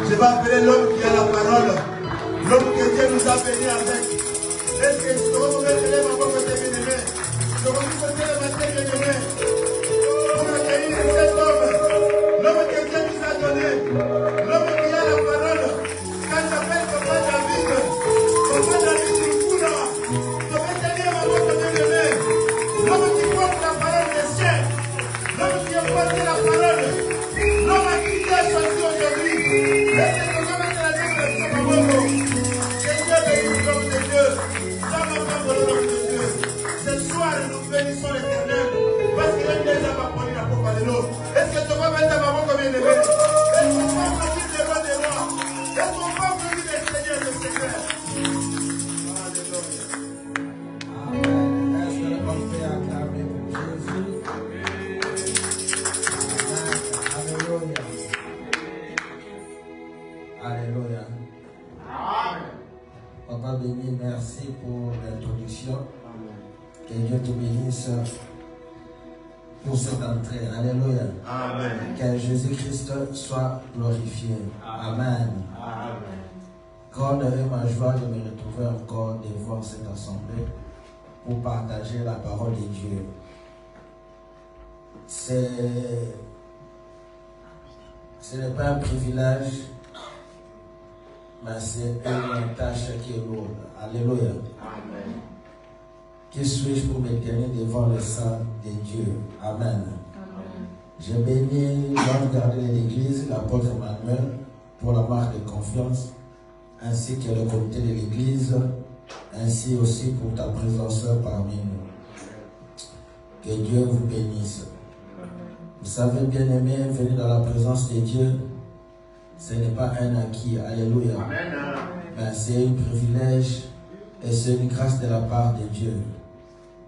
Je vais appeler l'homme qui a la parole. L'homme que Dieu nous a béni avec. Est-ce que je vais vous mettre les mains pour que bien aimé? Je vais vous mettre les mains bien aimé. Pour accueillir cet homme. L'homme que Dieu nous a donné. L'homme qui a la parole. Quand j'appelle Papa David. Papa David Rukuna. Je vais tenir ma main bien aimé. L'homme qui porte la parole des cieux. L'homme qui a porté la parole. L'homme à qui Dieu a choisi aujourd'hui. Est-ce que je vais mettre la main sur ma main? Seigneur, bénis l'homme de Dieu. Dans ma main de l'homme de Dieu. Ce soir, nous bénissons l'Éternel. Parce qu'il a déjà appris la parole de l'eau. Est-ce que tu vas mettre ma main comme il est? Est-ce qu'on va venir devant des rois? Est-ce qu'on va venir des seigneurs de Seigneur? Alléluia. Amen. Papa béni, merci pour l'introduction. Que Dieu te bénisse pour cette entrée. Alléluia. Amen. Que Jésus-Christ soit glorifié. Amen. Amen. Grande est ma joie de me retrouver encore devant cette assemblée pour partager la parole de Dieu. Ce n'est pas un privilège, mais c'est une tâche qui est lourde. Alléluia. Amen. Qui suis-je pour me tenir devant le sang de Dieu? Amen. Je bénis l'homme gardien de l'Église, l'apôtre Emmanuel, pour la marque de confiance, ainsi que le comité de l'Église, ainsi aussi pour ta présence parmi nous. Que Dieu vous bénisse. Vous savez, bien aimé, venir dans la présence de Dieu, ce n'est pas un acquis. Alléluia. Mais c'est un privilège et c'est une grâce de la part de Dieu.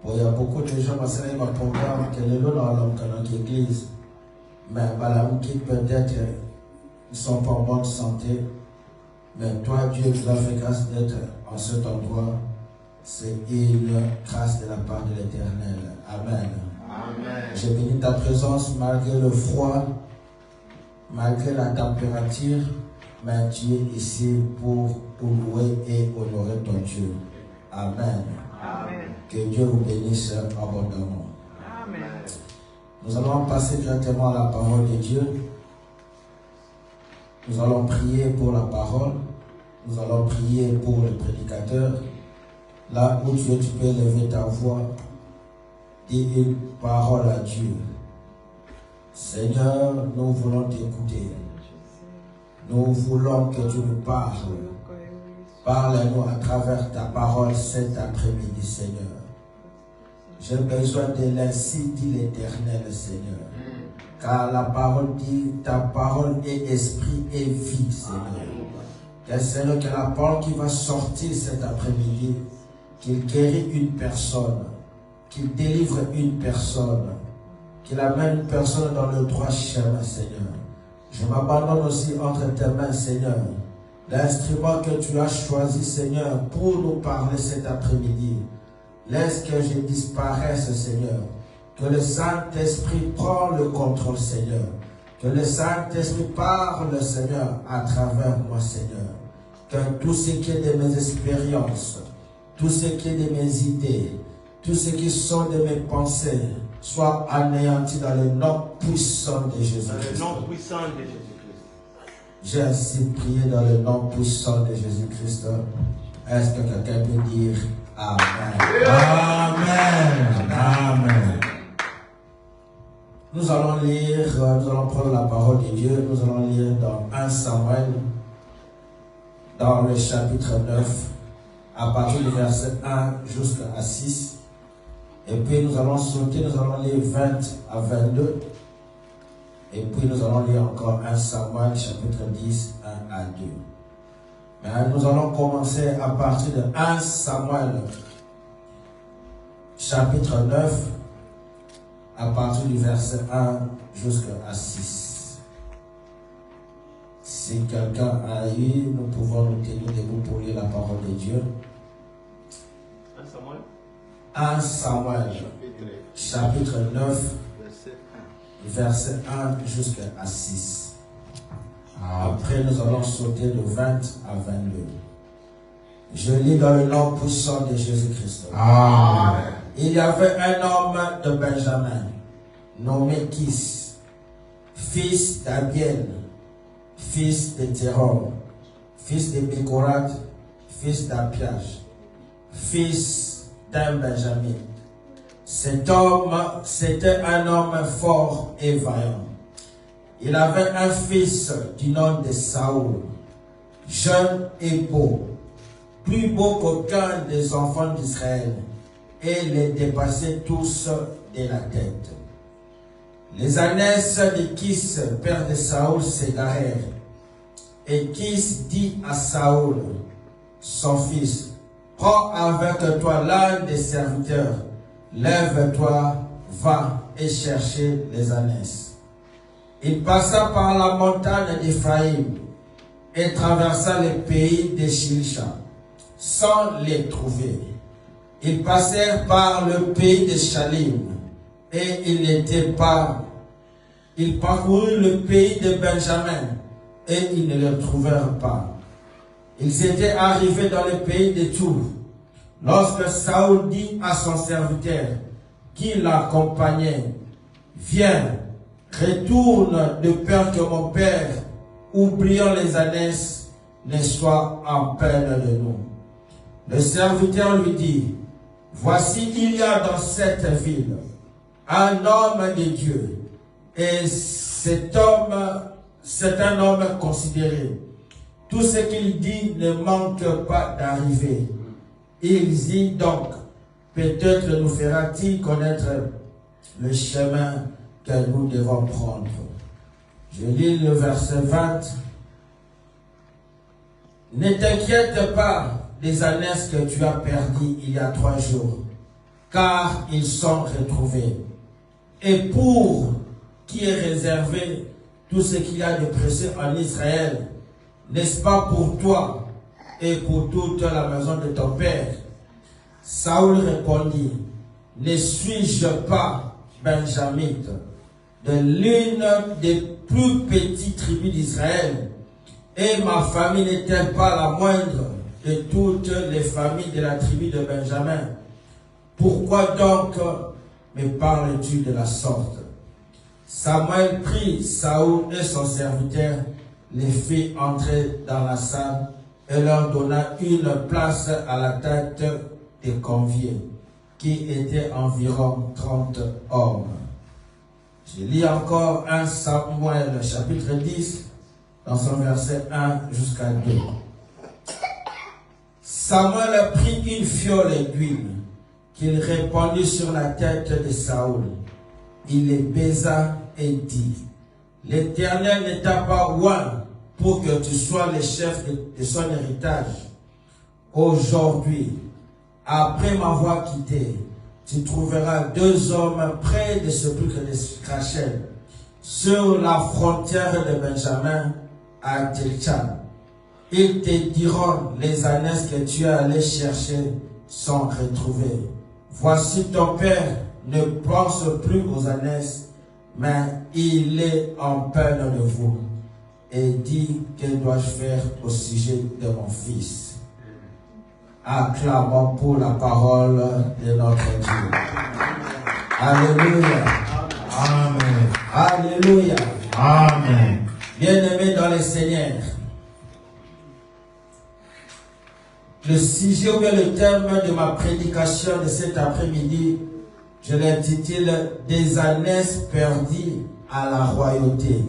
Bon, il y a beaucoup de gens qui ont programme que le lot dans l'église, mais qui peut-être ne sont pas en bonne santé. Mais toi, Dieu nous a fait grâce d'être en cet endroit. C'est une grâce de la part de l'Éternel. Amen. Amen. J'ai béni ta présence malgré le froid, malgré la température, mais tu es ici pour louer et honorer ton Dieu. Amen. Amen. Que Dieu vous bénisse abondamment. Amen. Nous allons passer directement à la parole de Dieu. Nous allons prier pour la parole. Nous allons prier pour le prédicateur. Là où tu peux lever ta voix, dis une parole à Dieu. Seigneur, nous voulons t'écouter. Nous voulons que tu nous parles. Parle-nous à travers ta parole cet après-midi, Seigneur. J'ai besoin de l'ainsi, dit l'Éternel, Seigneur. Car la parole dit, ta parole est esprit et vie, Seigneur. Que Seigneur, que la parole qui va sortir cet après-midi, qu'il guérit une personne, qu'il délivre une personne, qu'il amène une personne dans le droit chemin, Seigneur. Je m'abandonne aussi entre tes mains, Seigneur. L'instrument que tu as choisi, Seigneur, pour nous parler cet après-midi. Laisse que je disparaisse, Seigneur. Que le Saint-Esprit prenne le contrôle, Seigneur. Que le Saint-Esprit parle, Seigneur, à travers moi, Seigneur. Que tout ce qui est de mes expériences, tout ce qui est de mes idées, tout ce qui sont de mes pensées, soit anéanti dans le nom puissant de Jésus-Christ. Dans le nom puissant de Jésus-Christ. J'ai ainsi prié dans le nom puissant de Jésus-Christ. Est-ce que quelqu'un peut dire Amen? Amen. Amen. Nous allons lire, nous allons prendre la parole de Dieu. Nous allons lire dans 1 Samuel, dans le chapitre 9, à partir du verset 1 jusqu'à 6. Et puis nous allons sauter, nous allons lire 20 à 22. Et puis nous allons lire encore 1 Samuel, chapitre 10, 1 à 2. Mais nous allons commencer à partir de 1 Samuel, chapitre 9, à partir du verset 1 jusqu'à 6. Si quelqu'un a eu, nous pouvons nous tenir debout pour lire la parole de Dieu. 1 Samuel. 1 Samuel, chapitre 9, verset 1 jusqu'à 6. Après, nous allons sauter de 20 à 22. Je lis dans le nom puissant de Jésus-Christ. Amen. Il y avait un homme de Benjamin, nommé Kis, fils d'Abiel, fils de Théron, fils de Bécorat, fils d'Apiage, fils d'un Benjamin. Cet homme, c'était un homme fort et vaillant. Il avait un fils du nom de Saoul, jeune et beau, plus beau qu'aucun des enfants d'Israël, et les dépassait tous de la tête. Les ânesses de Kis, père de Saoul, s'égarèrent. Et Kis dit à Saoul, son fils, prends avec toi l'un des serviteurs, lève-toi, va et chercher les ânesses. Il passa par la montagne d'Éphraïm et traversa le pays de Shilisha, sans les trouver. Ils passèrent par le pays de Shalim, et ils parcoururent le pays de Benjamin, et ils ne le trouvèrent pas. Ils étaient arrivés dans le pays de Tour, lorsque Saoul dit à son serviteur, qui l'accompagnait, viens, retourne de peur que mon père, oubliant les ânesses, ne soit en peine de nous. Le serviteur lui dit, voici, il y a dans cette ville un homme de Dieu, et cet homme, c'est un homme considéré. Tout ce qu'il dit ne manque pas d'arriver. Il dit donc, peut-être nous fera-t-il connaître le chemin que nous devons prendre. Je lis le verset 20. Ne t'inquiète pas des ânesses que tu as perdues il y a 3 jours, car ils sont retrouvés. Et pour qui est réservé tout ce qu'il y a de précieux en Israël, n'est-ce pas pour toi et pour toute la maison de ton père? Saoul répondit, ne suis-je pas benjamite, de l'une des plus petites tribus d'Israël, et ma famille n'est-elle pas la moindre de toutes les familles de la tribu de Benjamin? Pourquoi donc me parles-tu de la sorte? Samuel prit Saoul et son serviteur, les fit entrer dans la salle et leur donna une place à la tête des conviés, qui étaient environ 30 hommes. Je lis encore 1 Samuel chapitre 10, dans son verset 1 jusqu'à 2. Samuel prit une fiole d'huile qu'il répandit sur la tête de Saoul. Il les baisa et dit, l'Éternel ne t'a pas oint pour que tu sois le chef de son héritage. Aujourd'hui, après m'avoir quitté, tu trouveras 2 hommes près de ce sépulcre de Rachel, sur la frontière de Benjamin à Tilchan. Ils te diront, les ânesses que tu es allé chercher sont retrouvées. Voici ton père ne pense plus aux ânesses, mais il est en peine de vous. Et dit, que dois-je faire au sujet de mon fils? Acclamons pour la parole de notre Dieu. Alléluia. Amen. Alléluia. Amen. Bien-aimés dans le Seigneur, le sujet ou bien le thème de ma prédication de cet après-midi, je l'intitule « Des ânesses perdues à la royauté ».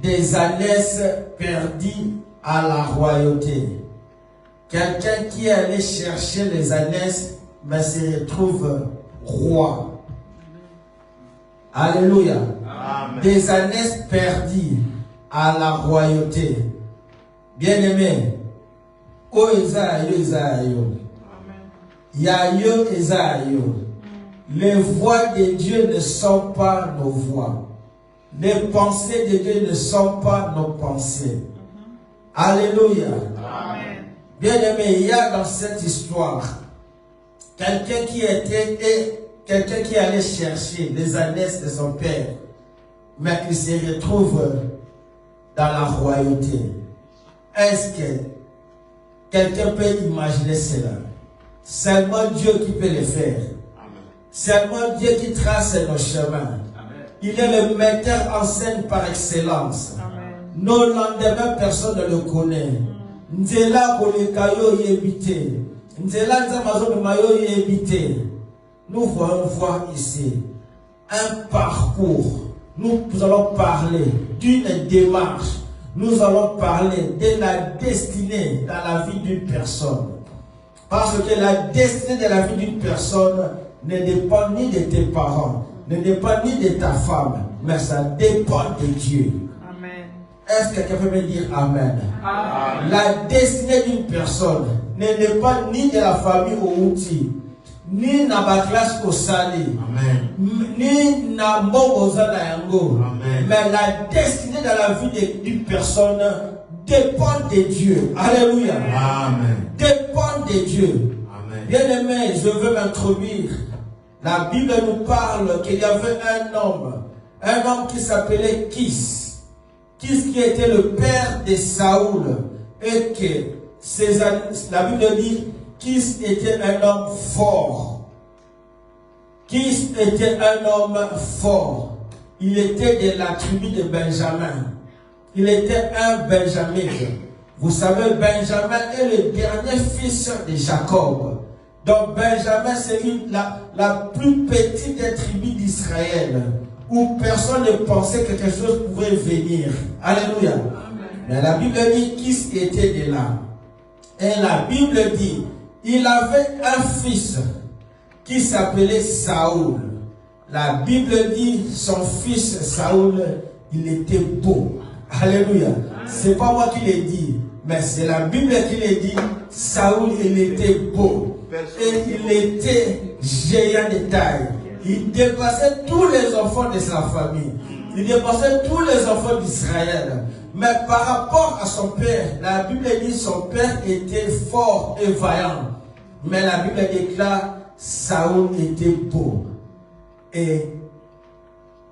Des ânesses perdues à la royauté. Quelqu'un qui est allé chercher les ânesses, mais se retrouve roi. Alléluia. Amen. Des ânesses perdues à la royauté. Bien-aimés, oh Isaïe, Yayo Isaïe, les voix de Dieu ne sont pas nos voix. Les pensées de Dieu ne sont pas nos pensées. Alléluia. Amen. Bien-aimé, il y a dans cette histoire quelqu'un qui allait chercher les ânesses de son père, mais il se retrouve dans la royauté. Est-ce que quelqu'un peut imaginer cela? Seulement Dieu qui peut le faire. Seulement Dieu qui trace nos chemins. Il est le metteur en scène par excellence. Nos lendemains, personne ne le connaît. Nzela Kolekayo yebite. Nzela Nzamazo Mayo yebite. Nous voyons voir ici un parcours. Nous allons parler d'une démarche. Nous allons parler de la destinée dans la vie d'une personne. Parce que la destinée de la vie d'une personne ne dépend ni de tes parents, ne dépend ni de ta femme, mais ça dépend de Dieu. Amen. Est-ce que quelqu'un peut me dire Amen? Amen. La destinée d'une personne ne dépend ni de la famille au outil, ni de la classe au sali, ni de la yango. Mais la destinée de la vie d'une personne dépend de Dieu. Alléluia. Amen. Dépend de Dieu. Amen. Bien aimé, je veux m'introduire. La Bible nous parle qu'il y avait un homme qui s'appelait Kis. Kis qui était le père de Saoul. Et que la Bible dit Kis était un homme fort. Kis était un homme fort. Il était de la tribu de Benjamin. Il était un Benjamin. Vous savez, Benjamin est le dernier fils de Jacob. Donc Benjamin, c'est la plus petite des tribus d'Israël, où personne ne pensait que quelque chose pouvait venir. Alléluia. Amen. Mais la Bible dit qu'il était de là. Et la Bible dit, il avait un fils qui s'appelait Saoul. La Bible dit, son fils Saoul, il était beau. Alléluia. C'est pas moi qui l'ai dit, mais c'est la Bible qui l'a dit. Saoul, il était beau. Et il était géant de taille. Il dépassait tous les enfants de sa famille. Il dépassait tous les enfants d'Israël. Mais par rapport à son père, la Bible dit que son père était fort et vaillant. Mais la Bible déclare Saoul était beau et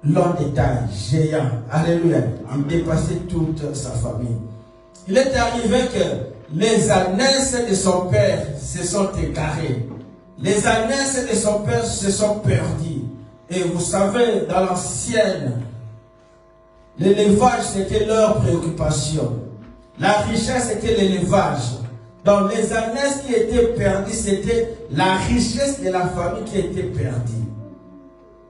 l'homme de taille, géant. Alléluia. Il dépassait toute sa famille. Il est arrivé que les ânesses de son père se sont égarées. Les ânesses de son père se sont perdues. Et vous savez, dans l'ancienne, l'élevage c'était leur préoccupation. La richesse était l'élevage. Donc les ânesses qui étaient perdues, c'était la richesse de la famille qui était perdue.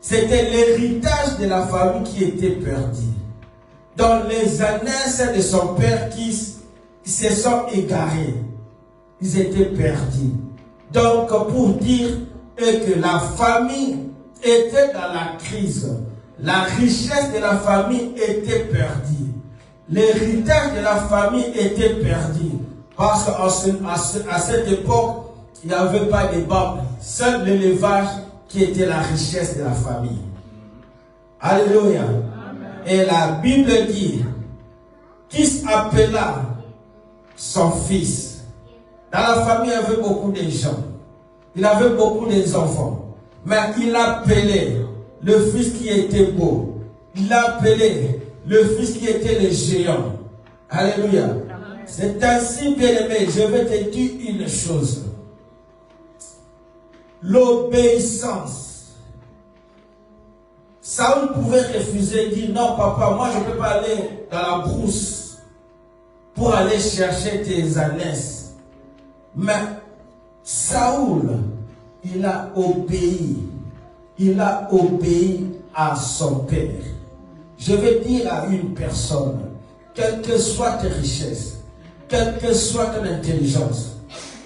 C'était l'héritage de la famille qui était perdu. Donc les ânesses de son père qui se sont égarés. Ils étaient perdus. Donc pour dire que la famille était dans la crise. La richesse de la famille était perdue. L'héritage de la famille était perdu. Parce qu'à cette époque, il n'y avait pas de banque. Seul l'élevage qui était la richesse de la famille. Alléluia. Et la Bible dit, qui appela son fils. Dans la famille, il y avait beaucoup de gens. Il avait beaucoup d'enfants. Mais il appelait le fils qui était beau. Il appelait le fils qui était le géant. Alléluia. C'est ainsi, bien-aimé, je vais te dire une chose. L'obéissance. Saoul pouvait refuser, dire non papa, moi je ne peux pas aller dans la brousse pour aller chercher tes ânesses. Mais Saoul, il a obéi. Il a obéi à son père. Je vais dire à une personne, quelle que soit tes richesses, quelle que soit ton intelligence,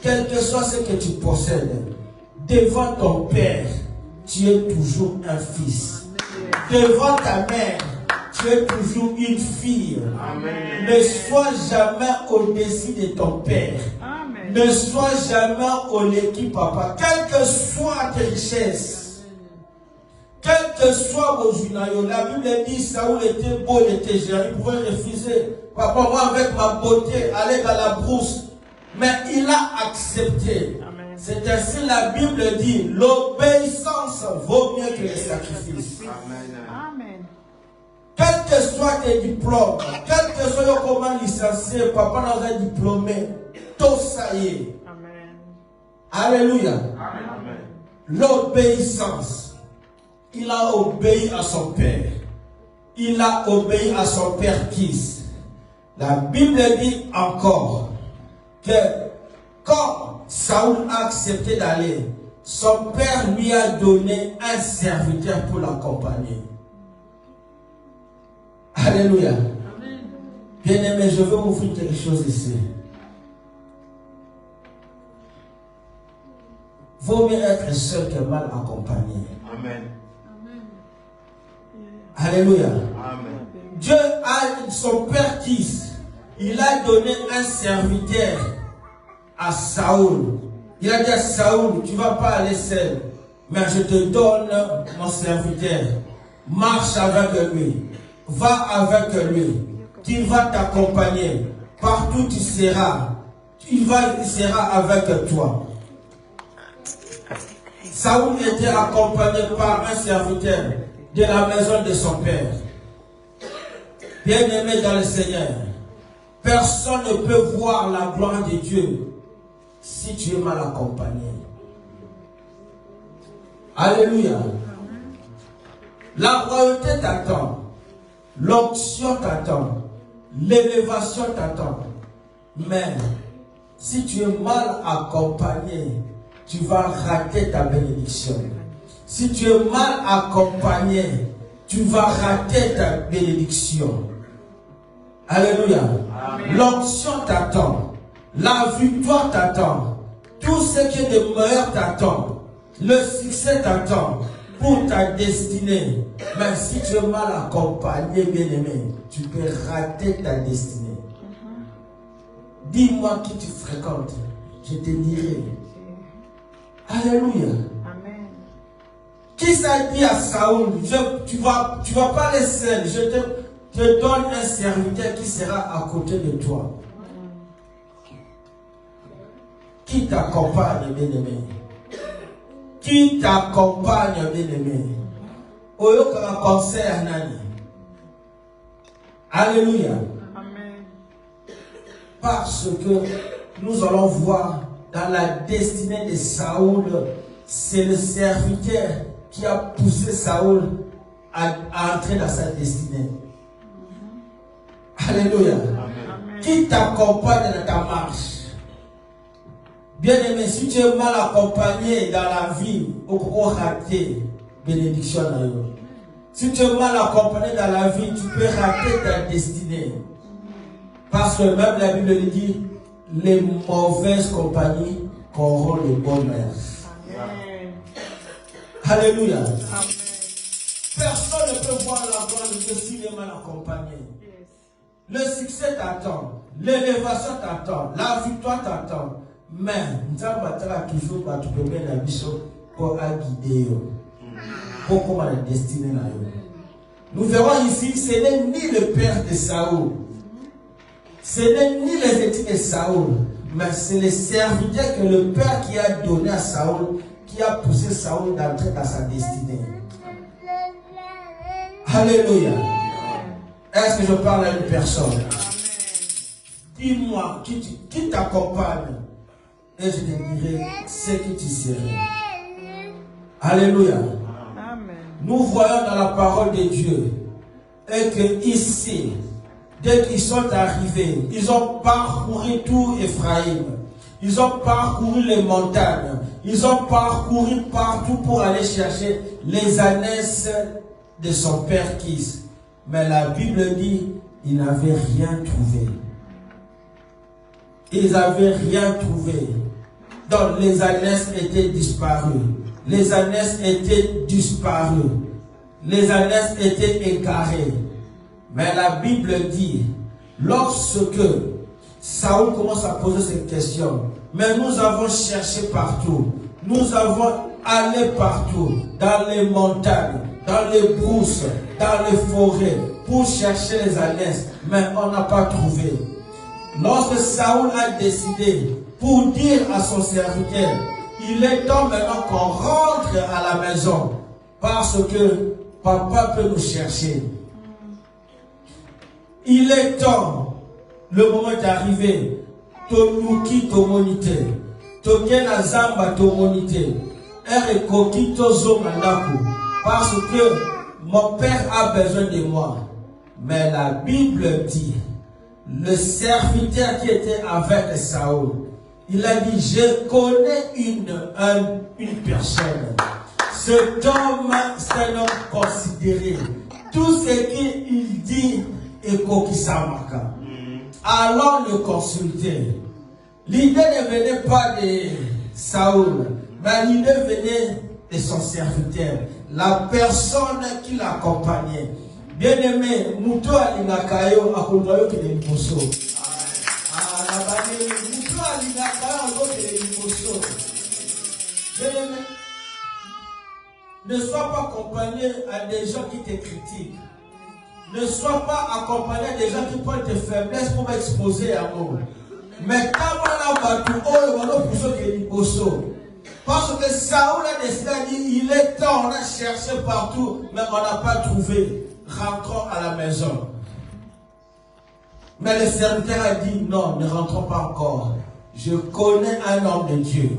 quel que soit ce que tu possèdes, devant ton père, tu es toujours un fils. Devant ta mère, tu es toujours une fille. Amen. Ne sois jamais au-dessus de ton père. Amen. Ne sois jamais au-dessus papa. Quelle que soit tes richesses, quel que soit vos unayos, la Bible dit Saoul était beau, il était géant, il pouvait refuser. Papa, moi avec ma beauté, aller dans la brousse. Mais il a accepté. C'est ainsi la Bible dit, l'obéissance vaut mieux que les sacrifices. Amen. Quel que soit tes diplômes, quel que soit comment licencié, papa dans un diplômé, tout ça y est. Amen. Alléluia. Amen. L'obéissance. Il a obéi à son père. Il a obéi à son père Kis. La Bible dit encore que quand Saoul a accepté d'aller, son père lui a donné un serviteur pour l'accompagner. Alléluia. Bien-aimé, je veux vous offrir quelque chose ici. Vaut mieux être seul que mal accompagné. Amen. Alléluia. Amen. Dieu a son père Kis. Il a donné un serviteur à Saoul. Il a dit à Saoul, tu ne vas pas aller seul, mais je te donne mon serviteur. Marche avec lui. Va avec lui. Il va t'accompagner. Partout tu seras. Il sera avec toi. Saoul était accompagné par un serviteur de la maison de son père. Bien-aimé dans le Seigneur, personne ne peut voir la gloire de Dieu si tu es mal accompagné. Alléluia. La royauté t'attend. L'onction t'attend. L'élévation t'attend. Mais si tu es mal accompagné, tu vas rater ta bénédiction. Si tu es mal accompagné, tu vas rater ta bénédiction. Alléluia. L'onction t'attend. La victoire t'attend. Tout ce qui est de meilleur t'attend. Le succès t'attend pour ta destinée. Mais si tu es mal accompagné, bien-aimé, tu peux rater ta destinée. Dis-moi qui tu fréquentes. Je te dirai. Alléluia. Amen. Qui s'est dit à Saoul, tu vas pas aller seul, je te donne un serviteur qui sera à côté de toi. Qui t'accompagne, bien-aimé? Qui t'accompagne, bien-aimé? Oyoka concert nani? Alléluia. Amen. Parce que nous allons voir dans la destinée de Saoul, c'est le serviteur qui a poussé Saoul à entrer dans sa destinée. Alléluia. Amen. Qui t'accompagne dans ta marche? Bien-aimé, si tu es mal accompagné dans la vie, au rater bénédiction. Si tu es mal accompagné dans la vie, tu peux rater ta destinée. Parce que même la Bible dit, les mauvaises compagnies corrompent les bonnes mœurs. Amen. Alléluia. Amen. Personne ne peut voir la gloire de Dieu s'il est mal accompagné. Yes. Le succès t'attend, l'élévation t'attend, la victoire t'attend. Mais nous avons toujours tu peux mettre la mission pour guider, pour comment la destinée. Nous verrons ici, ce n'est ni le père de Saoul, ce n'est ni les études de Saoul, mais c'est le serviteur que le père qui a donné à Saoul, qui a poussé Saoul d'entrer dans sa destinée. Alléluia. Est-ce que je parle à une personne? Dis-moi, qui t'accompagne? Et je te dirai ce que tu serais. Alléluia. Amen. Nous voyons dans la parole de Dieu et que ici, dès qu'ils sont arrivés, ils ont parcouru tout Ephraïm. Ils ont parcouru les montagnes. Ils ont parcouru partout pour aller chercher les ânesses de son père Kis. Mais la Bible dit, ils n'avaient rien trouvé. Ils n'avaient rien trouvé. Donc les ânesses étaient disparues. Les ânesses étaient disparues. Les ânesses étaient égarées. Mais la Bible dit, lorsque Saoul commence à poser cette question, mais nous avons cherché partout. Nous avons allé partout, dans les montagnes, dans les brousses, dans les forêts, pour chercher les ânesses, mais on n'a pas trouvé. Lorsque Saoul a décidé pour dire à son serviteur, il est temps maintenant qu'on rentre à la maison, parce que papa peut nous chercher. il est temps, le moment est arrivé, tonuki tomonite, tokena zamba tomonite, erekoki tozonga ndaku, parce que mon père a besoin de moi. Mais la Bible dit, le serviteur qui était avec Saül, il a dit, je connais une personne. Cet homme, c'est un homme considéré. Tout ce qu'il dit est Kokisamaka. Allons le consulter. L'idée ne venait pas de Saül, mais l'idée venait de son serviteur, la personne qui l'accompagnait. Bien-aimé, Mouto Alinakayo Akundayo Keleniposo. Mouto Alinakayo Keleniposo. Bien-aimé, ne sois pas accompagné à des gens qui te critiquent. Ne sois pas accompagné à des gens qui prennent tes faiblesses pour m'exposer à moi. Mais quand on a battu, parce que Saül a décidé, il est temps, on a cherché partout, mais on n'a pas trouvé. Rentrons à la maison. Mais le serviteur a dit, non, ne rentrons pas encore. Je connais un homme de Dieu.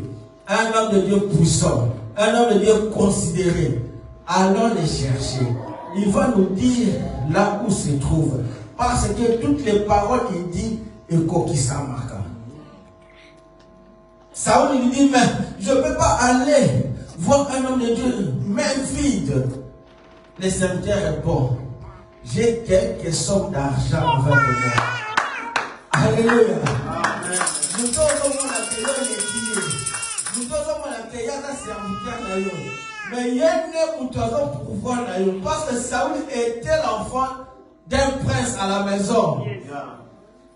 Un homme de Dieu puissant. Un homme de Dieu considéré. Allons les chercher. Il va nous dire là où se trouve. Parce que toutes les paroles qu'il dit, est Kokisamaka. Saül lui dit, mais je ne peux pas aller voir un homme de Dieu, main vide. Le serviteur répond, j'ai quelques sommes d'argent avec moi. Alléluia. Nous devons l'accueillir les pieds. Nous devons l'accueillir à serviteur. Mais il y a un pouvoir parce que Saül était l'enfant d'un prince à la maison.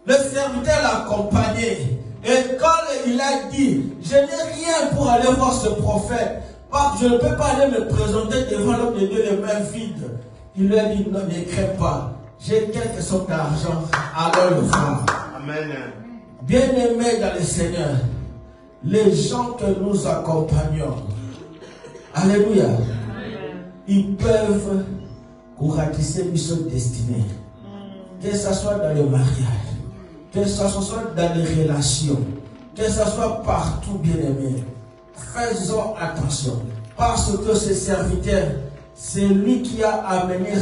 Le serviteur l'accompagnait. Et quand il a dit, je n'ai rien pour aller voir ce prophète, parce que je ne peux pas aller me présenter devant l'homme de Dieu les mains vides. Il lui a dit, non, ne crains pas. J'ai quelques sommes d'argent, allons le voir. Amen. Bien-aimés dans le Seigneur, les gens que nous accompagnons, alléluia, ils peuvent ratisser notre destinée. Que ce soit dans le mariage, que ce soit dans les relations, que ce soit partout, bien-aimés. Faisons attention, parce que ce serviteur, c'est lui qui a amené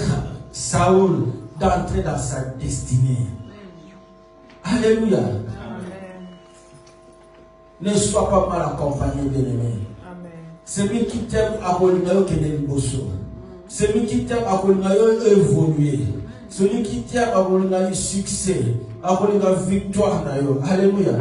Saül d'entrer dans sa destinée. Alléluia. Amen. Ne sois pas mal accompagné, bien-aimé. Celui qui t'aime à Bolinayo Keneliboso. Celui qui t'aime à Bolinayo évoluer. Celui qui t'aime à Bolinayo succès. À Bolinayo victoire. Alléluia.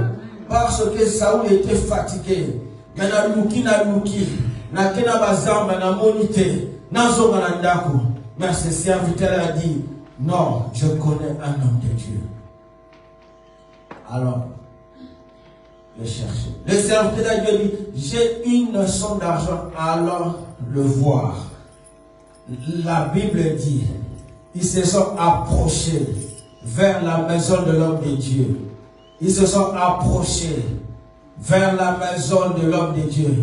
Parce que Saül était fatigué. Maintenant, Luki na Luki. Na kena bazamba na monité. Na zonga na ndako. Mais ce serviteur a dit, non, je connais un homme de Dieu. Alors, le chercher. Le serviteur a dit, j'ai une somme d'argent, allons le voir. La Bible dit, ils se sont approchés vers la maison de l'homme de Dieu. Ils se sont approchés vers la maison de l'homme de Dieu.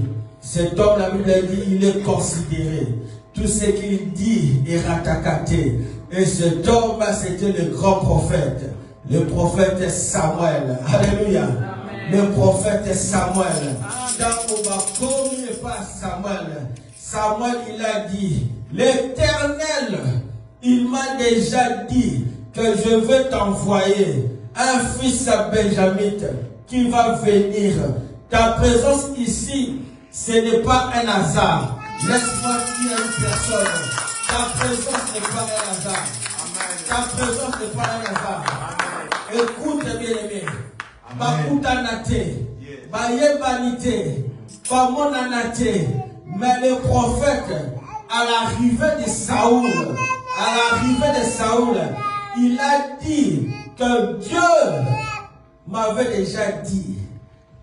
Cet homme, la Bible dit, il est considéré. Tout ce qu'il dit est ratakaté. Et cet homme, c'était le grand prophète. Le prophète Samuel. Alléluia. Amen. Le prophète Samuel. Samuel, il a dit, l'Éternel, il m'a déjà dit que je vais t'envoyer un fils à Benjamin qui va venir. Ta présence ici, ce n'est pas un hasard. Laisse-moi dire à une personne, ta présence n'est pas un hasard. Amen. Ta présence n'est pas un hasard. Amen. Écoute bien-aimé. Bakuta nate, bayebanite, bamonanate. Mais le prophète, à l'arrivée de Saül, il a dit que Dieu m'avait déjà dit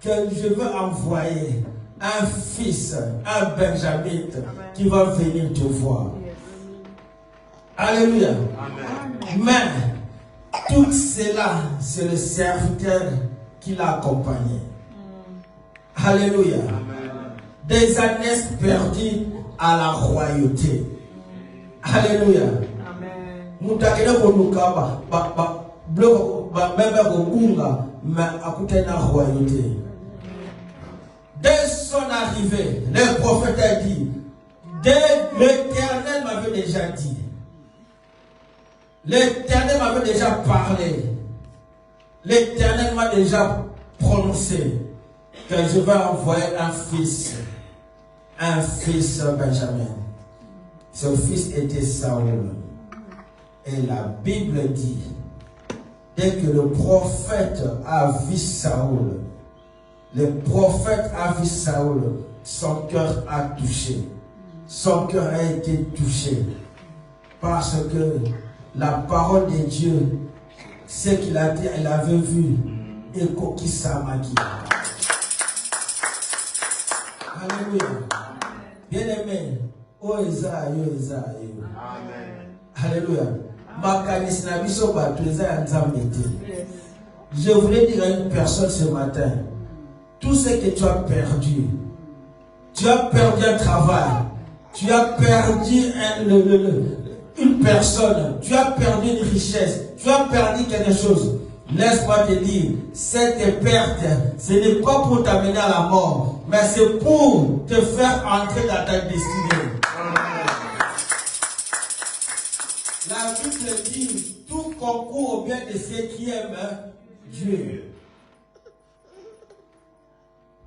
que je veux envoyer un fils, un Benjamin qui va venir te voir. Alléluia. Amen. Mais tout cela, c'est le serviteur qui l'a accompagné. Alléluia. Amen. Des années perdues à la royauté. Alléluia. Amen. mutakele konuka bloc même Bunga, mais à côté de la royauté. Dès son arrivée, le prophète a dit, l'Éternel m'avait déjà dit, l'Éternel m'avait déjà parlé, l'Éternel m'a déjà prononcé que je vais envoyer un fils Benjamin. Ce fils était Saoul. Et la Bible dit, dès que le prophète a vu Saoul, son cœur a touché. Son cœur a été touché. Parce que la parole de Dieu, ce qu'il a dit, elle avait vu. Et Koki Samaki. Alléluia. Bien-aimé, oh Esaïe. Amen. Alléluia. Je voulais dire à une personne ce matin, tout ce que tu as perdu un travail, tu as perdu une personne, tu as perdu une richesse, tu as perdu quelque chose. Laisse-moi te dire, cette perte, ce n'est pas pour t'amener à la mort, mais c'est pour te faire entrer dans ta destinée. La Bible dit, tout concourt au bien de ceux qui aiment Dieu.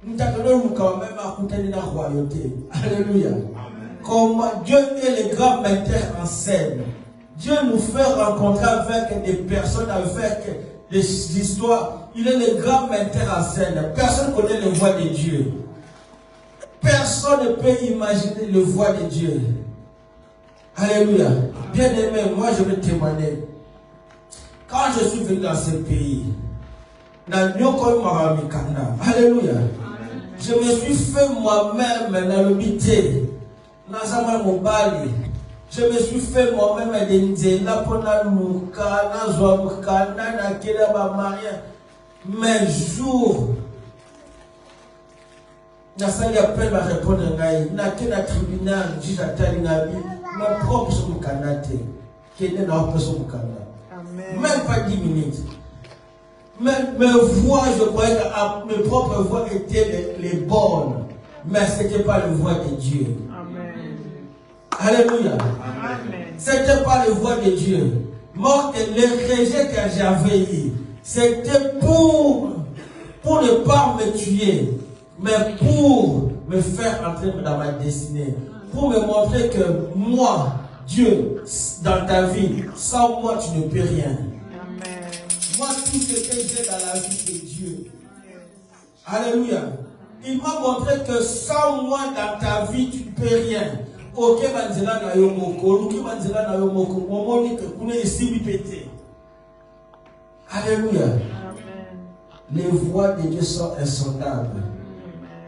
Nous t'attendons quand même à écouter la royauté. Alléluia. Comme Dieu est le grand metteur en scène. Dieu nous fait rencontrer avec des personnes, avec des histoires. Il est le grand metteur en scène. Personne ne connaît le voix de Dieu. Personne ne peut imaginer le voix de Dieu. Alléluia. Bien aimé, moi je vais témoigner. Quand je suis venu dans ce pays, alléluia, je me suis fait moi-même dans le mité. Je me suis fait moi-même des nzela pour la luka, na zoamuka, na kela ba maria. Mais jour, na sali appel va répondre ngai, na kela tribunal, juge atali ngabi, ma propre sur mon canate, qui est dans la sur mon canate. Même pas 10 minutes. Même mes voix, je croyais que mes propres voix étaient les bonnes, mais ce n'était pas la voix de Dieu. Alléluia. Ce n'était pas la voix de Dieu. Moi, le rejet que j'avais eu, c'était pour ne pas me tuer, mais pour me faire entrer dans ma destinée. Pour me montrer que moi, Dieu, dans ta vie, sans moi, tu ne peux rien. Moi, tout ce que j'ai dans la vie, c'est Dieu. Alléluia. Il m'a montré que sans moi, dans ta vie, tu ne peux rien. Ok, banzela na yo moko, luki banzela na yo moko, momoni que kune isibi pété. Alléluia. Les voix de Dieu sont insondables.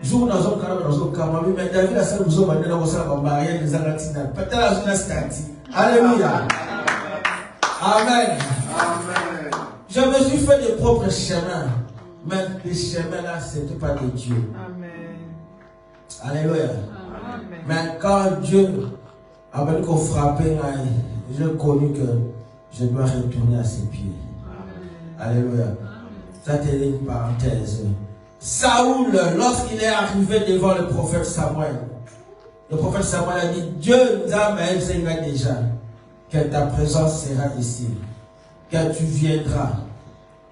Jour dans un canal, dans un canal, mais David a fait nous avons dans un mariage des Aratina. Peut-être la zone stati. Alléluia. Amen. Amen. Je me suis fait des propres chemins, mais les chemins là, c'était pas de Dieu. Amen. Alléluia. Mais quand Dieu a voulu qu'on frappe, j'ai connu que je dois retourner à ses pieds. Amen. Alléluia. Ça c'est une parenthèse. Saoul, lorsqu'il est arrivé devant le prophète Samuel, le prophète Samuel a dit, Dieu nous a dit déjà que ta présence sera ici, que tu viendras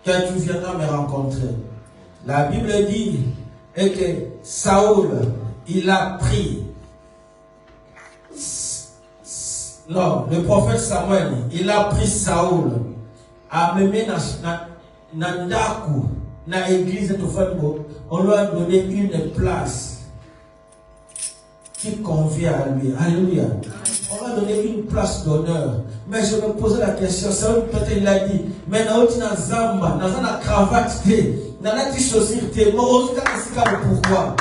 me rencontrer. La Bible dit et que Saoul, il a pris. Non, le prophète Samuel, il a pris Saoul, a mené dans Ndaku, dans l'église de Fango, on lui a donné une place qui convient à lui. Alléluia. On lui a donné une place d'honneur. Mais je me posais la question, Saoul peut-être il a dit, mais dans une zamba, dans une cravate, dans une chaussure, pourquoi?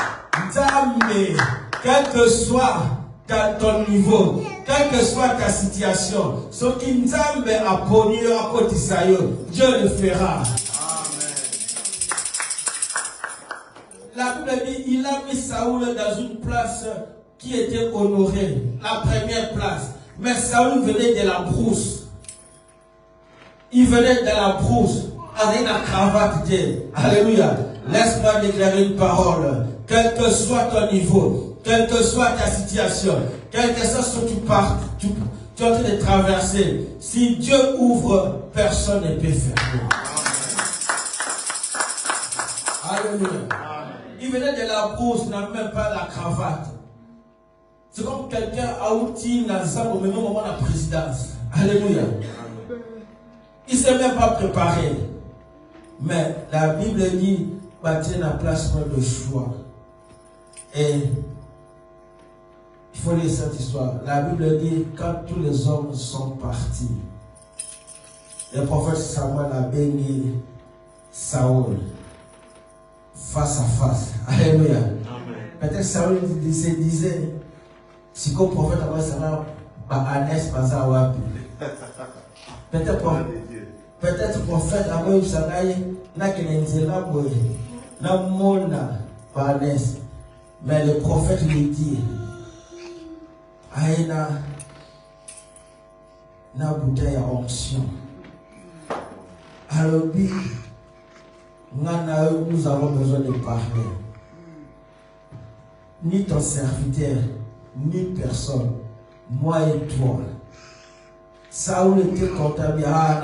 Jamais, quel que soit ton niveau, quelle que soit ta situation, ce qui nous a pogné à côté de Dieu le fera. Amen. La Bible dit, il a mis Saoul dans une place qui était honorée, la première place. Mais Saoul venait de la brousse. il venait dans la brousse avec la cravate d'elle. Alléluia. Laisse-moi déclarer une parole. Quel que soit ton niveau, quelle que soit ta situation, quel que soit ce que tu es en train de traverser, si Dieu ouvre, personne ne peut fermer. Alléluia. Il venait de la brousse, n'a même pas la cravate. C'est comme quelqu'un a outil au même moment de la présidence. Alléluia. Il ne s'est même pas préparé. Mais la Bible dit, Dieu n'a place pour le choix. Et il faut lire cette histoire. La Bible dit, quand tous les hommes sont partis, le prophète Samuel a béni Saoul face à face. Alléluia. Peut-être Saoul disait, si le prophète a dit, Anès Baza Wapi. Peut-être prophète a dit, n'a mais le prophète lui dit, Aïna, na bouteille à onction. Alors, nous avons besoin de parler. Ni ton serviteur, ni personne, moi et toi. Saoul était contaminé. Ah,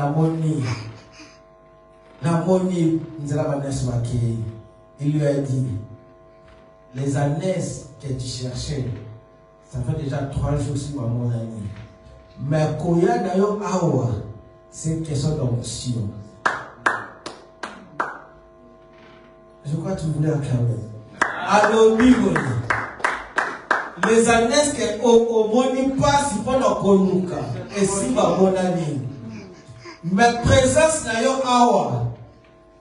Namoni, il lui a dit, les années que tu cherchais, ça fait déjà 3 jours sur mon ami. Mais Koya Nayo Awa, c'est une question d'onction. Je crois que tu voulais acclamer. Alors, les années que au moni passe pendant Konuka, et si ma mon ami. Mais présence Nayo Awa,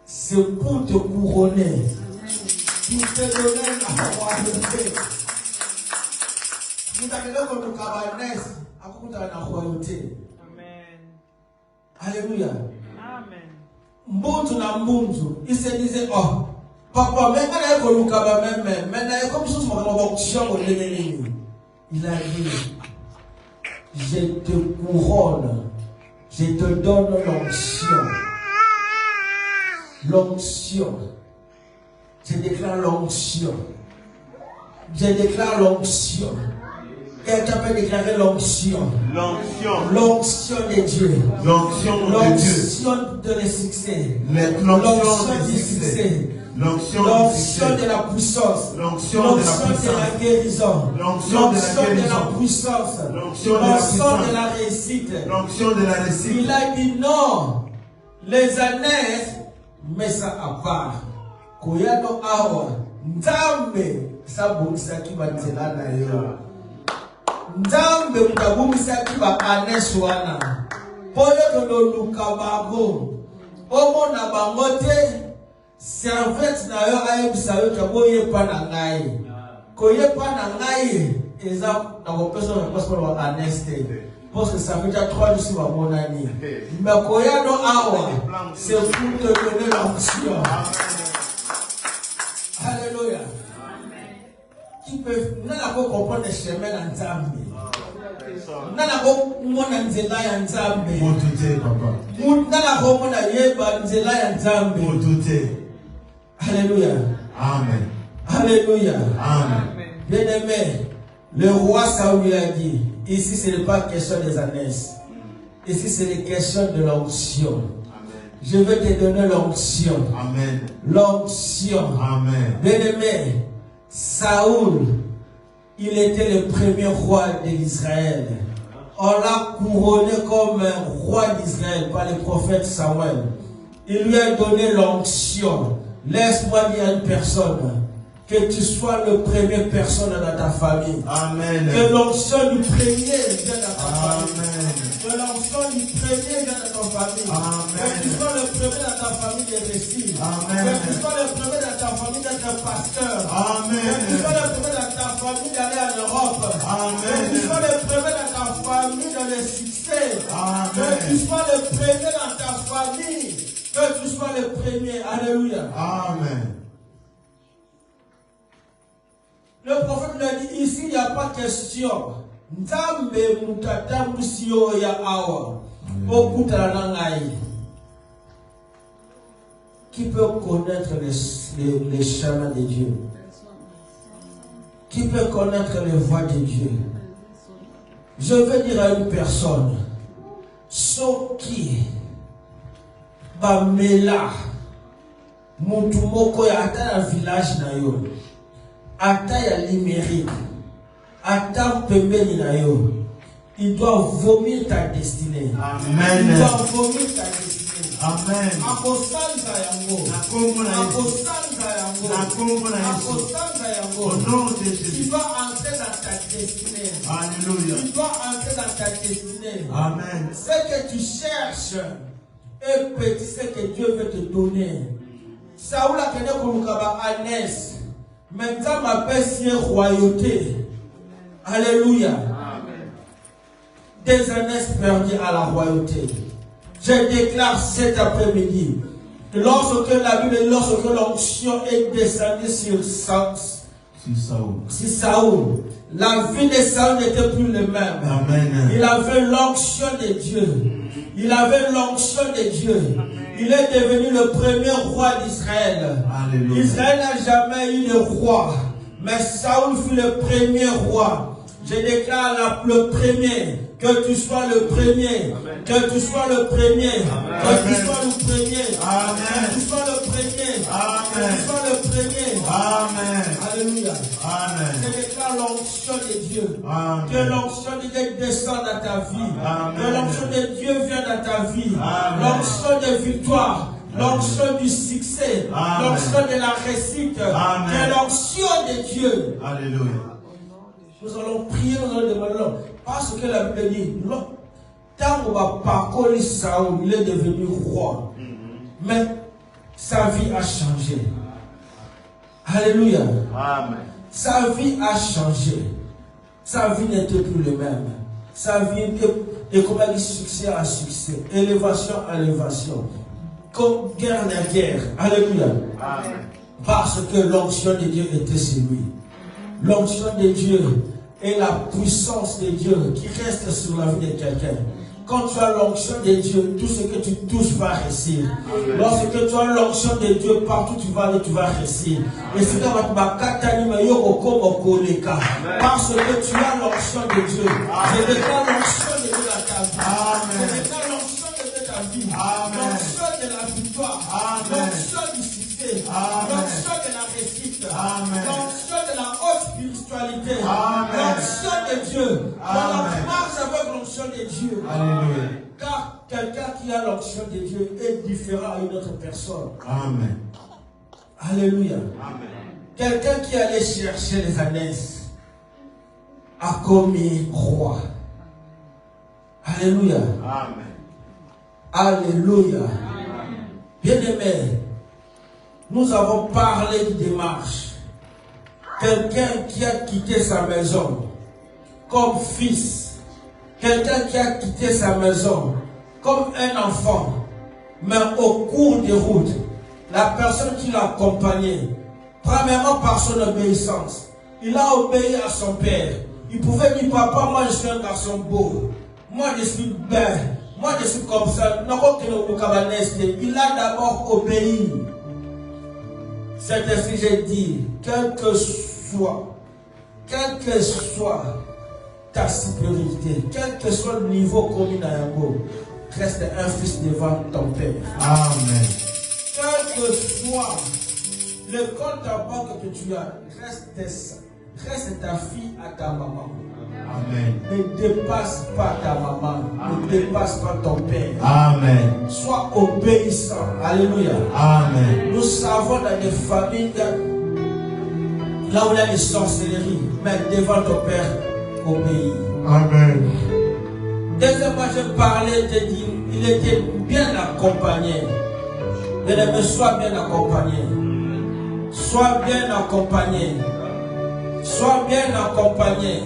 c'est pour te couronner. Pour te donner la royauté. Nous t'appelons comme le cabanès à cause de la royauté. Amen. Alléluia. Amen. Mbuntu na mbuntu, il se disait, oh, papa, même quand il y a un cabanès, même, maintenant il y a comme chose, il a dit, je te couronne, je te donne l'onction. L'onction. Je déclare l'onction. Je déclare l'onction. Quelqu'un peut déclarer l'onction. L'onction. L'onction de Dieu. L'onction de Dieu. L'onction de le succès. L'onction du succès. L'onction de la puissance. L'onction de la guérison. L'onction de la puissance. L'onction de la réussite. L'onction de la réussite. Il a dit non. Les années, mais ça à part. Koyano awa. Nzambe. Sabumisa kiba nzela na yo. Nzambe utabumisa kiba aneswana. Pole kono lukabago. Omo na bangote. Servette na yo ayebisa yo kaboye pa na ngai. Koye pa na ngai. Eza na kopeso na kopeso wa aneste. Parce que ça fait déjà 3 jours sur mon ami. Mais Koyano awa. C'est pour te donner l'onction. Alléluia. Qui peut n'a pas comprendre le chemin en Zambie. N'a pas comprendre nzela ya Nzambe. Motuté papa. N'a pas comprendre yeba nzela ya Nzambe. Motuté. Alléluia. Amen. Alléluia. Amen. Bien-aimé, le roi Saoul lui a dit, ici ce n'est pas question des années. Ici c'est la question de l'onction. Je vais te donner l'onction. Amen. L'onction. Amen. Bien-aimé, Saoul, il était le premier roi d'Israël. On l'a couronné comme roi d'Israël par le prophète Samuel. Il lui a donné l'onction. Laisse-moi dire à une personne que tu sois le premier personne dans ta famille. Amen. Que l'onction du premier vienne dans ta famille. Amen. Que l'onction du premier vienne dans ta famille. Amen. Que tu sois le premier dans ta famille de récit. Amen. Que tu sois le premier dans ta famille d'être pasteur. Amen. Que tu sois le premier dans ta famille d'aller en Europe. Amen. Que tu sois le premier dans ta famille dans le succès. Amen. Que tu sois le premier dans ta famille. Que tu sois le premier. Alléluia. Amen. Le prophète lui a dit, ici il n'y a pas question. Nzambe mutata musio ya awa. Okutala na ngai. qui peut connaître les chemins de Dieu? Qui peut connaître les voies de Dieu? Je veux dire à une personne, ceux qui bamela mutu moko ya ata ya village na yo, ata ya limérique, ata pembeni na yo, il doit vomir ta destinée. Amen. Il doit vomir ta destinée. Amen. Akosanga yango. Au nom de Jésus. Tu dois entrer dans ta destinée. Alléluia. Tu dois entrer dans ta destinée. Amen. Ce que tu cherches est petit, ce que Dieu veut te donner. Saoul a tenu comme Anès. Maintenant, ma paix, c'est royauté. Alléluia. Amen. Des années perdues à la royauté. Je déclare cet après-midi, lorsque la Bible, lorsque l'onction est descendue sur Saoul, la vie de Saoul n'était plus le même. Amen. Il avait l'onction de Dieu. Il avait l'onction de Dieu. Il est devenu le premier roi d'Israël. Israël n'a jamais eu de roi, mais Saoul fut le premier roi. Je déclare le premier, que tu sois le premier, Amen. que tu sois le premier, Amen. que tu sois le premier, Amen. que tu sois le premier, Amen. que tu sois le premier. Amen. Alléluia. Amen. Je déclare l'onction de Dieu. Amen. Que l'onction de Dieu descende dans ta vie. Amen. Que l'onction de Dieu vienne dans ta vie. Amen. L'onction de victoire. L'onction du succès. Amen. L'onction de la réussite. Amen. Que l'onction de Dieu. Alléluia. Nous allons prier, nous allons demander. Parce que la Bible dit, tant qu'on va parcourir Saoul, il est devenu roi. Mais sa vie a changé. Alléluia. Amen. Sa vie a changé. Sa vie n'était plus le même. Sa vie est comme un succès à succès, élévation à élévation, comme guerre à guerre. Alléluia. Amen. Parce que l'onction de Dieu était sur lui. L'onction de Dieu et la puissance de Dieu qui reste sur la vie de quelqu'un. Quand tu as l'onction de Dieu, tout ce que tu touches va réussir. Lorsque tu as l'onction de Dieu, partout tu vas aller, tu vas réussir. Et c'est comme parce que tu as l'onction de Dieu. Je déclare l'onction de Dieu dans ta vie. Je déclare l'onction de Dieu dans ta vie. L'onction de la victoire. L'onction du succès. L'onction de la réussite. L'onction de la haute spiritualité. L'onction de Dieu. Dans la marche avec l'onction de Dieu. Alléluia. Car quelqu'un qui a l'onction de Dieu est différent à une autre personne. Amen. Alléluia. Amen. Quelqu'un qui allait chercher les ânesse a commis roi. Alléluia. Amen. Alléluia. Bien-aimés, nous avons parlé de démarche. Quelqu'un qui a quitté sa maison comme fils. Quelqu'un qui a quitté sa maison comme un enfant. Mais au cours des routes, la personne qui l'a accompagné, premièrement par son obéissance, il a obéi à son père. Il pouvait dire, papa, moi je suis un garçon beau. Moi je suis belle. Moi je suis comme ça. Il a d'abord obéi. C'est ce que j'ai dit. Quel que soit ta supériorité, quel que soit le niveau commun à Yango, reste un fils devant ton père. Amen. Quel que soit le compte en banque que tu as, reste ta fille à ta maman. Amen. Ne dépasse pas ta maman. Amen. Ne dépasse pas ton père. Amen. Sois obéissant. Alléluia. Amen. Nous savons dans des familles là où il y a des sorcelleries, mais devant ton père, obéis. Amen. Deuxièmement, je parlais de dire, il était bien accompagné. Bien-aimé, sois bien accompagné. Sois bien accompagné. Sois bien accompagné.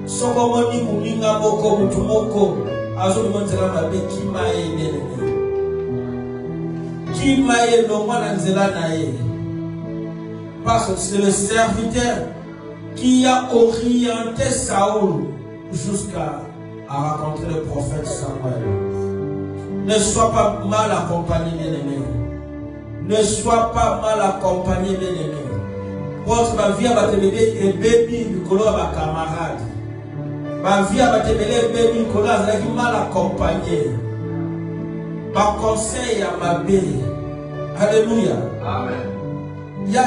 Sokomoni muninga moko mutumoko azo monzela mabe kimaye nelele. Kimaye no mwana nzela naye. Parce que c'est le serviteur qui a orienté Saoul jusqu'à rencontrer le prophète Samuel. Ne sois pas mal accompagné, bien-aimé. Ne sois pas mal accompagné, bien-aimé. Votre ma vie va te mener et baby, Nicolas, ma camarade. Ma vie va te mener baby, Nicolas, c'est mal accompagné. Ma conseil à ma belle. Alléluia. Amen. Il y a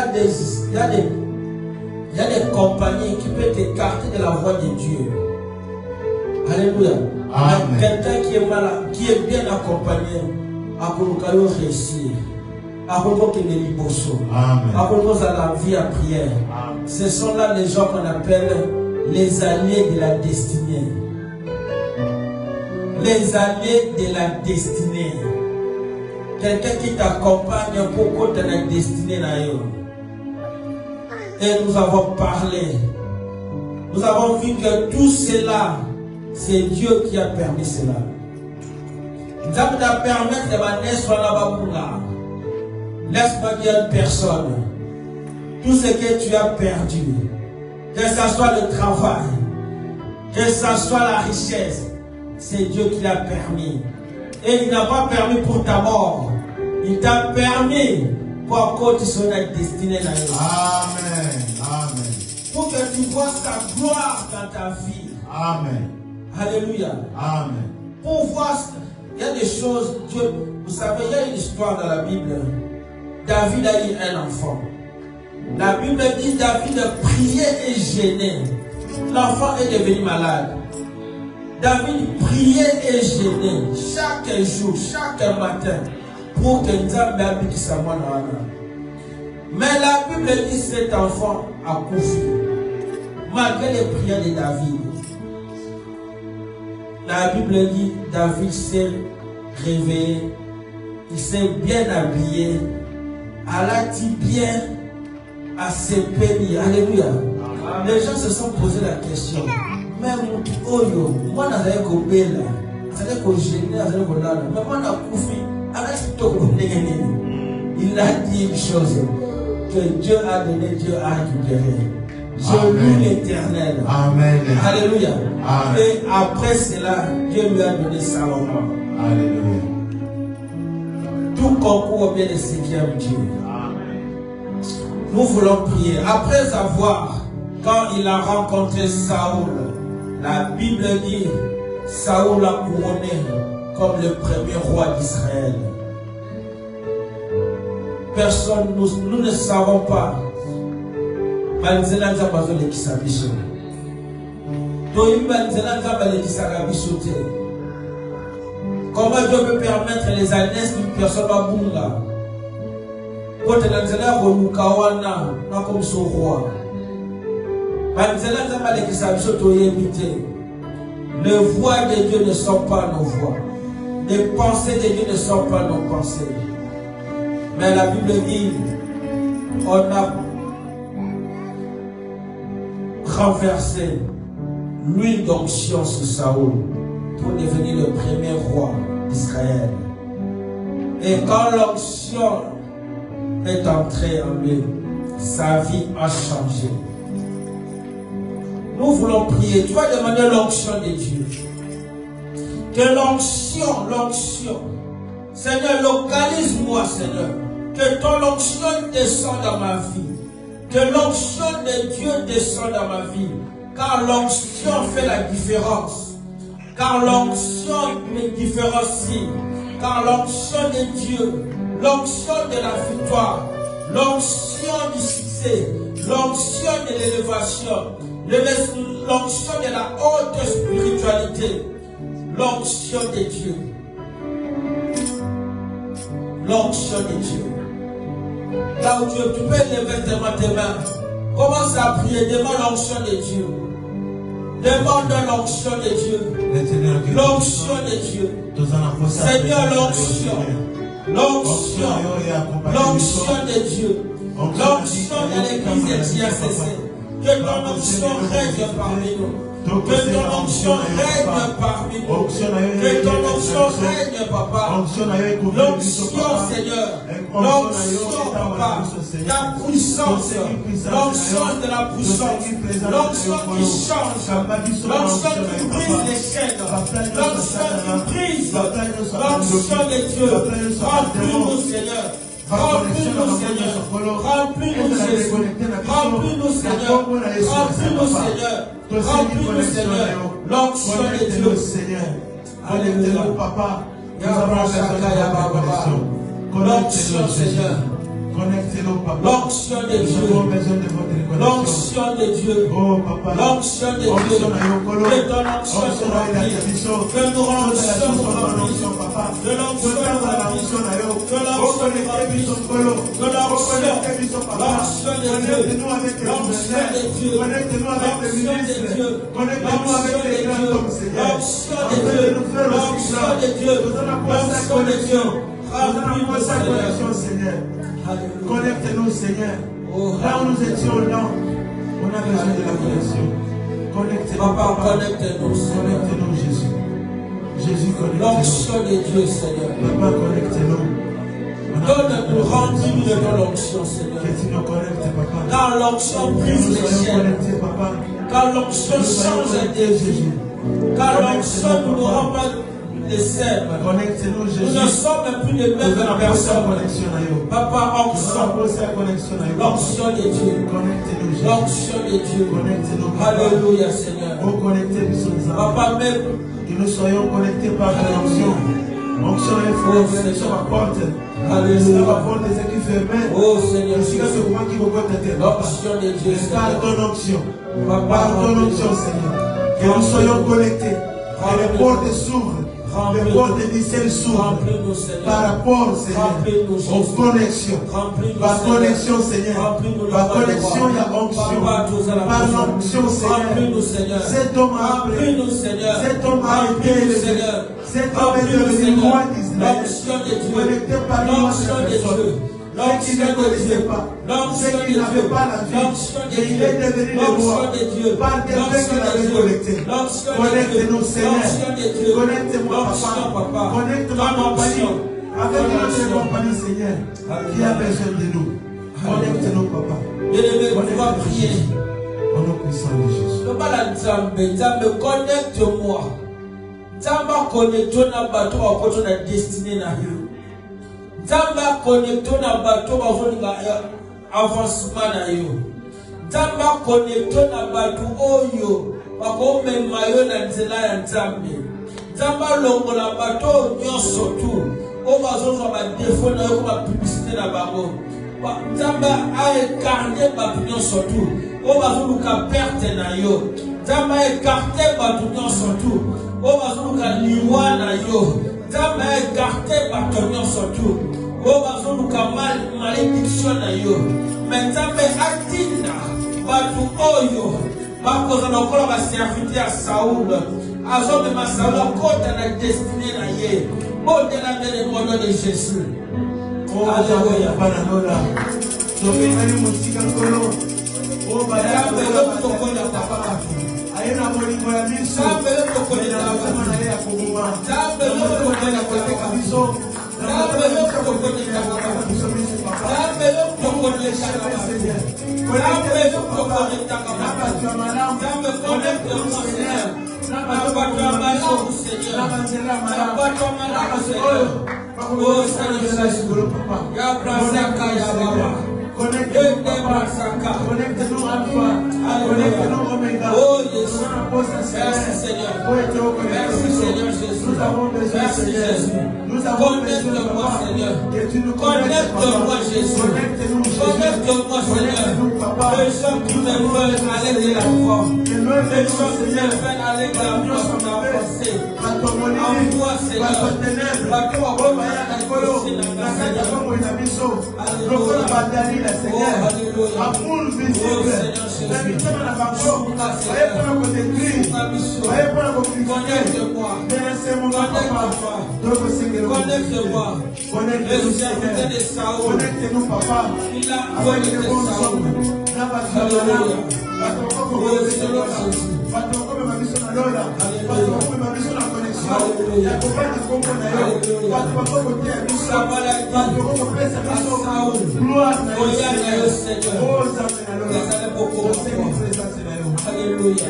des compagnies qui peuvent t'écarter de la voie de Dieu. Alléluia. Amen. Quelqu'un qui est bien accompagné, à réussir. À cause de la vie à prière. Ce sont là les gens qu'on appelle les alliés de la destinée. Les alliés de la destinée. Quelqu'un qui t'accompagne pour que tu aies la destinée. Et nous avons parlé. Nous avons vu que tout cela, c'est Dieu qui a permis cela. Nous avons permis de naître là-bas. Laisse-moi dire à une personne, tout ce que tu as perdu, que ce soit le travail, que ce soit la richesse, c'est Dieu qui l'a permis. Et il n'a pas permis pour ta mort, il t'a permis pour que tu sois destiné là. Amen. Amen. Pour que tu vois sa gloire dans ta vie. Amen. Alléluia. Amen. Pour voir, il y a des choses, Dieu, vous savez, il y a une histoire dans la Bible. David a eu un enfant. La Bible dit David priait et gênait. L'enfant est devenu malade. David priait et gênait chaque jour, chaque matin pour que Nzambe habite sa main. Mais la Bible dit cet enfant a couché malgré les prières de David. La Bible dit David s'est réveillé, il s'est bien habillé. Allah dit bien à ses pays. Alléluia. Les gens se sont posé la question. Mais Oyo, moi n'avais qu'au bel, j'avais qu'au génie, j'avais qu'au lala. Mais moi n'a koufi. Il a dit une chose que Dieu a donné, Dieu a récupéré. Je loue l'Éternel. Amen. Alléluia. Amen. Et après cela, Dieu lui a donné Salomon. Alléluia. Tout concourt au bien de ce qui aime Dieu. Nous voulons prier. Après avoir, quand il a rencontré Saoul, la Bible dit, Saoul l'a couronné comme le premier roi d'Israël. Personne, nous ne savons pas. Comment Dieu peut permettre les alliances d'une personne à Bunga? Pour te lancer là, on nous kawana, non comme son roi. Les voix de Dieu ne sont pas nos voix. Les pensées de Dieu ne sont pas nos pensées. Mais la Bible dit, on a renversé l'huile d'onction sur Saoul pour devenir le premier roi d'Israël. Et quand l'onction est entrée en lui, sa vie a changé. Nous voulons prier. Tu vas demander l'onction de Dieu. Que l'onction, Seigneur, localise-moi, Seigneur. Que ton onction descende dans ma vie. Que l'onction de Dieu descende dans ma vie. Car l'onction fait la différence. Car l'onction me différencie. Car l'onction de Dieu, l'onction de la victoire, l'onction du succès, l'onction de l'élévation, l'onction de la haute spiritualité, l'onction de Dieu. L'onction de Dieu. Là où tu peux lever tes mains, commence à prier, demande l'onction de Dieu. Demande l'onction de Dieu. L'onction de Dieu. Seigneur, l'onction. L'onction. L'onction de Dieu. L'onction de l'église de TACC. Que ton onction règne parmi nous. Que ton onction règne parmi nous. Que ton onction règne, papa. L'onction, Seigneur. L'onction, papa. La puissance. L'onction de la puissance. L'onction qui change. L'onction qui brise les chaînes. L'onction qui brise. L'onction de Dieu. Remplis-nous, Seigneur. Remplis-nous, Seigneur. Remplis-nous, Jésus. Remplis-nous, Seigneur. Remplis-nous, Seigneur. Remplis-nous, Seigneur. L'onction de Dieu. Alléluia, papa. Nous avons besoin de votre connexion. L'onction, Seigneur. Connectez-nous, papa. L'onction de Nous Dieu. avons besoin de votre connexion. L'onction de Dieu. Oh, papa. L'onction de Dieu. Que ton onction nous remplisse. Que nous remplissons l'onction, papa. De l'onction nous remplisse. Que l'onction nous remplisse. Que l'onction de Dieu. L'onction de Dieu. Connectez-nous avec les ministres. Connectez-nous avec les grands hommes, Seigneur. L'onction de Dieu. L'onction de Dieu. L'onction de Dieu. Remplis-nous, Seigneur. Connectez-nous, Seigneur. Là où nous étions lents, on a besoin de la connexion. Connectez-nous, Papa. Connectez-nous, Seigneur. Connectez-nous, Jésus. Jésus, connectez-nous. L'onction de Dieu, Seigneur. Papa, connectez-nous. Donne-nous, remplis-nous de ton onction, Seigneur. Que tu nous connectes, papa. Car l'onction brise Nous les soyons chaînes. connectés, papa. Car l'onction change des vies. Car l'onction ne nous rend pas des sèves. Connectez-nous, Nous Jésus. ne sommes plus les mêmes personnes. Papa, onction. L'onction de Dieu. Connectez-nous, Jésus. L'onction de Dieu. Connectez-nous, Alléluia, Seigneur. Vous connectez, Papa, même. que nous soyons connectés par l'onction. Onction est fort, sur la porte. Alléluia. La porte est qui fermée. Oh Seigneur. Je suis là, c'est moi qui vous porte. L'onction de Dieu. Par ton onction. Papa, Par ton onction, Seigneur. Que nous soyons connectés. Que les portes s'ouvrent. Les portes du ciel s'ouvrent. Remplis-nous, Seigneur. Par rapport, Seigneur, Remplis-nous, aux Jésus. connexions. Remplis-nous, Par Seigneur. connexion, Seigneur. Remplis-nous, Par Papa, connexion, il y a onction. Papa, tous à la Par prochaine. l'onction, Seigneur. Remplis-nous, Seigneur. Cet homme a appelé. Remplis-nous, Seigneur. Cet homme a été Remplis-nous, élevé. Seigneur. Cet homme est Remplis-nous, devenu Seigneur. roi d'Israël. L'onction de Dieu. Connecté par L'onction de Dieu. Ceux qui ne connaissaient pas, ceux qui n'avaient pas la vie, et il est devenu le roi par des faits qu'il avait connectés. Connecte-nous, Seigneur. Connecte-moi, papa. Connecte-moi, compagnie. Avec notre compagnie, Seigneur, qui a besoin de nous. Connecte-nous, papa. Bien-aimé, on va prier. Au nom puissant de Jésus. Connecte-moi. Nzamba connecte na bato wa koto na destinée na yo. Nzamba connecte na bato wa volinga avancement na yo. Nzamba connecte na bato oyo bakomema yo na nzela ya Nzambe. Nzamba longola bato nyonso tu o bazozwa ba défaut na yo ba publicité na bango. Nzamba a écarté bato nyonso tu o bazoluka perte na yo. Nzamba a écarté bato nyonso tu o bazoluka liwa na yo. Nzamba a écarté bato nyonso tu o bazoluka malédiction na yo. Mais Nzambe atinda bato oyo bakoza lokola baservite ya Saoul azomema Saoul akota na destinée na ye. Bondela mbele mono de Jésus. Alléluia. Ayena molingo ya miso connecte-nous Alpha, connecte-nous Omega. Oh Jésus, merci Seigneur. Merci Seigneur Jésus. Nous avons besoin Seigneur. Nous avons besoin Connecte-moi Seigneur. que tu nous connectes. Connecte-moi Jésus. Connecte-nous Jésus. Connecte-moi Seigneur. Les gens qui me veulent aller de la foi. Les gens qui me veulent aller de la foi sont avancés. Envoie Seigneur. Connecte-moi. Le serviteur de Saoul. Connecte-nous, papa. Il a connecté Saoul. Alléluia. Oh Seigneur Jésus. Alléluia.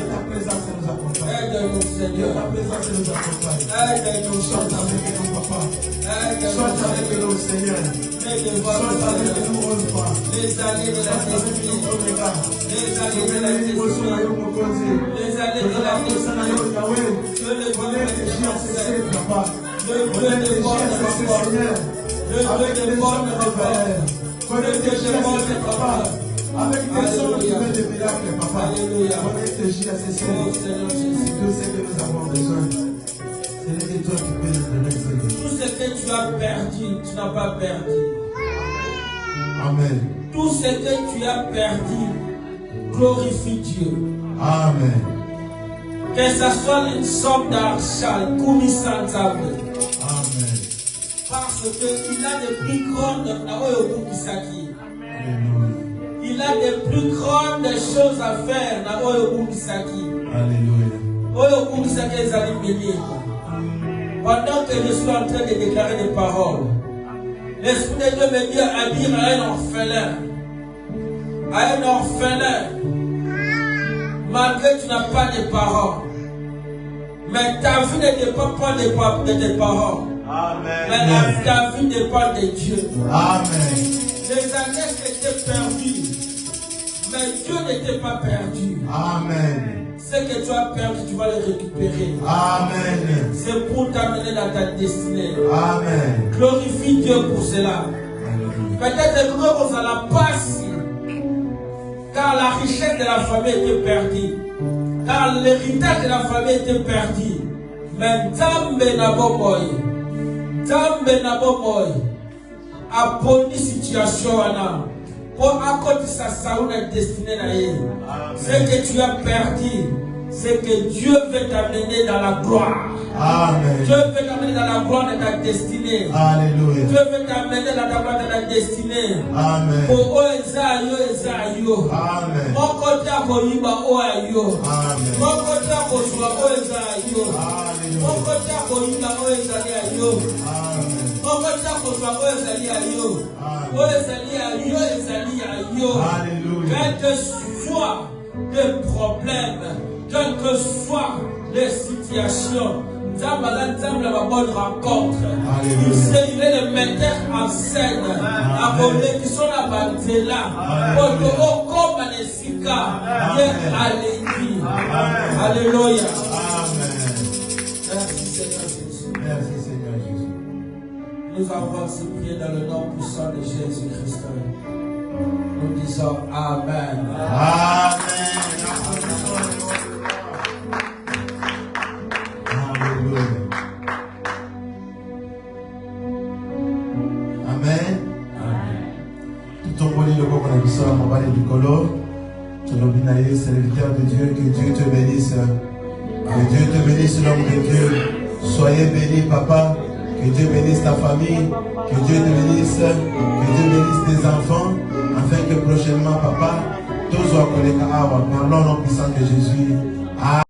Aide-nous Seigneur. Ta présence nous accompagne. Aide-nous, Sois Seigneur. avec nous, papa. Aide-nous, Sois avec Seigneur. nous, Seigneur. Mets devant Sois nous, avec Seigneur. nous, Osma. Les années de la destinée. Omega. Les années de la Liboso na yo destinée. mokonzi. Les années de la Tozala na yo destinée. Yahweh. Que le On Dieu est de déjà cessé, Seigneur. papa. Le On Dieu est de déjà mort de cessé, papa. Seigneur. Le Avec Dieu de des mort hommes de de papa. valeur. On est déjà cessé, papa. Avec des hommes qui veulent des miracles, papa. Alléluia. On est déjà cessé. Oh Seigneur Jésus. Tout ce que nous avons besoin, ce n'est que toi qui peux nous donner, Seigneur. Tout ce que tu as perdu, tu n'as pas perdu. Amen. Tout ce que tu as perdu, glorifie Dieu. Amen. Que ce soit une somme d'argent, Kumisantable. Amen. Parce qu'il a des plus grandes. Alléluia. Il a des plus grandes choses à faire. Alléluia. Pendant que je suis en train de déclarer des paroles, l'Esprit de Dieu me dit à dire à un orphelin, malgré que tu n'as pas de parents, mais ta vie ne dépend pas de tes parents. Amen. Mais ta vie dépend de Dieu. Amen. Les années étaient perdues, mais Dieu n'était pas perdu. Amen. Ce que tu as perdu, tu vas le récupérer. Amen. C'est pour t'amener dans ta destinée. Amen. Glorifie Dieu pour cela. Alléluia. Peut-être que vous à la passe, car la richesse de la famille était perdue, car l'héritage de la famille était perdu. Mais Nzambe na bomoy, a poni situation wana, pour accomplir sa destinée na ye. Ce que tu as perdu, c'est que Dieu veut t'amener dans la gloire. Amen. Dieu veut t'amener dans la gloire de ta destinée. Alléluia. Dieu veut t'amener dans la gloire de ta destinée. Amen. Pour Ezayo. Amen. Mon côté à Koyiba Oayo. Amen. Mon côté à Koshua Oezayo. Mon Alléluia. côté à Koyiba Oezayo. Amen. Mon côté à Koshua Oezayo. Oezayo. Alléluia. Quel que soit les problèmes, quelles que soient les situations, Nzamba la bonne rencontre. Il est le metteur en scène. À côté qui sont la banzela. Pour que au comme les sika, Alléluia. Amen. Merci Seigneur Jésus. Merci Seigneur Jésus. Nous avons ainsi prié dans le nom puissant de Jésus-Christ. Nous disons Amen. Amen. Alléluia. Amen. Tout au monde, le corps qu'on a vu ça, on va aller du color. Serviteur de Dieu, que Dieu te bénisse. Que Dieu te bénisse, l'homme de Dieu. Soyez bénis, papa. Que Dieu bénisse ta famille. Que Dieu te bénisse. Que Dieu bénisse tes enfants. Afin que prochainement, papa, tous soient connectés à moi. Dans le nom puissant de Jésus. Amen.